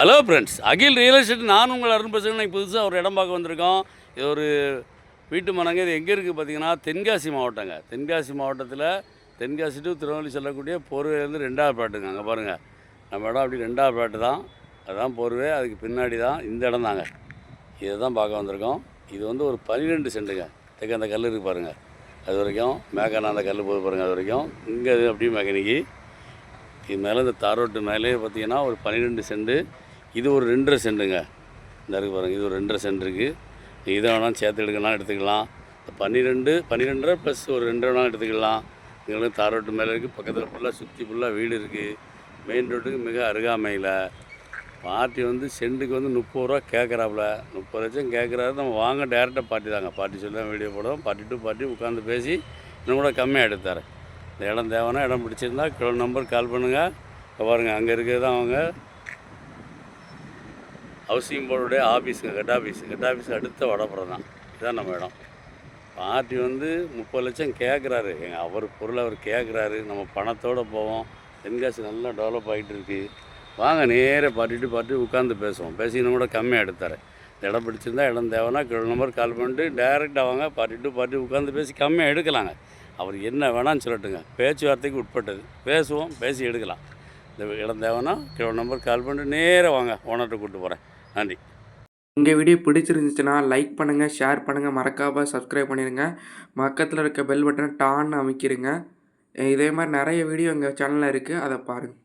Hello friends, அகில் real estate நான் உங்கள் அருண் பேசுகிறேன். இன்னைக்கு புதுசாக ஒரு இடம் பார்க்க வந்திருக்கோம். இது ஒரு வீட்டு மனங்க. இது எங்கே இருக்குது பார்த்தீங்கன்னா, தென்காசி மாவட்டங்க. தென்காசி மாவட்டத்தில் தென்காசி டு திருநெல்வேலி செல்லக்கூடிய போர்வேலேருந்து 2வது பிளாட்டுங்க. அங்கே பாருங்கள், நம்ம இடம் அப்படி 2வது பிளாட்டு தான். அதுதான் போர்வே. அதுக்கு பின்னாடி தான் இந்த இடம் தாங்க. இதை தான் பார்க்க வந்திருக்கோம். இது வந்து ஒரு 12 சென்ட்டுங்க. தெற்கு அந்த கல் இருக்குது பாருங்கள், அது வரைக்கும் மேக்கான அந்த கல் போது பாருங்கள், அது வரைக்கும். இங்கே அது அப்படியே மெக்கானிக்கு. இது மேலே இந்த தார் ரோட்டு மேலே பார்த்தீங்கன்னா ஒரு 12 சென்ட்டு. இது ஒரு 2.5 சென்ட்டுங்க. இந்த இருக்குது பாருங்கள், இது ஒரு 2.5 சென்ட் இருக்குது. இதை வேணாலும் சேர்த்து எடுக்கலாம், எடுத்துக்கலாம். 12 ப்ளஸ் ஒரு 2 வேணாலும் எடுத்துக்கலாம். இங்கே தார் ரோட்டு மேலே இருக்குது. பக்கத்தில் ஃபுல்லாக சுற்றி ஃபுல்லாக வீடு இருக்குது. மெயின் ரோட்டுக்கு மிக அருகாமையில். பார்ட்டி வந்து சென்ட்டுக்கு வந்து 30 ரூபா கேட்குறாப்புல. 30 லட்சம் கேட்குறாரு. நம்ம வாங்க டேரெக்டாக பார்ட்டி தாங்க. பார்ட்டி சொல்லி தான் வீடியோ போடுவோம். பார்ட்டி டு பார்ட்டி உட்காந்து பேசி இன்னும் கூட கம்மியாக எடுத்தார். இந்த இடம் தேவைன்னா, இடம் பிடிச்சிருந்தா நம்பர் கால் பண்ணுங்கள். பாருங்கள், அங்கே இருக்கிறது தான் அவங்க ஹவுசிங் போர்டுடைய ஆஃபீஸுங்க. ஹெட் ஆஃபீஸ் அடுத்த வடப்புறம் தான். இதுதான் நம்ம இடம். பார்ட்டி வந்து 30 லட்சம் கேட்குறாரு. அவர் பொருளை அவர் கேட்குறாரு. நம்ம பணத்தோடு போவோம். தென்காசி நல்லா டெவலப் ஆகிட்டு இருக்குது. வாங்க நேராக பார்ட்டி உட்காந்து பேசுவோம். பேசி இன்னும் கூட கம்மியாக எடுத்தார். இந்த இடம் பிடிச்சிருந்தா, இடம் தேவைன்னா நம்பர் கால் பண்ணிட்டு டேரெக்டாக வாங்க. பார்ட்டி டு பார்ட்டி உட்காந்து பேசி கம்மியாக எடுக்கலாங்க. அவர் என்ன வேணான்னு சொல்லட்டுங்க. பேச்சுவார்த்தைக்கு உட்பட்டது. பேசுவோம், பேசி எடுக்கலாம். இந்த இடம் தேவைன்னா நம்பர் கால் பண்ணிட்டு நேராக வாங்க. ஓனர்கிட்ட கூப்பிட்டு போகிறேன். நன்றி. எங்கள் வீடியோ பிடிச்சிருந்துச்சுன்னா லைக் பண்ணுங்கள், ஷேர் பண்ணுங்கள், மறக்காமல் சப்ஸ்கிரைப் பண்ணிடுங்க. பக்கத்தில் இருக்க பெல் பட்டனை டான்னு அமைக்கிடுங்க. இதே மாதிரி நிறைய வீடியோ எங்கள் சேனலில் இருக்குது, அதை பாருங்கள்.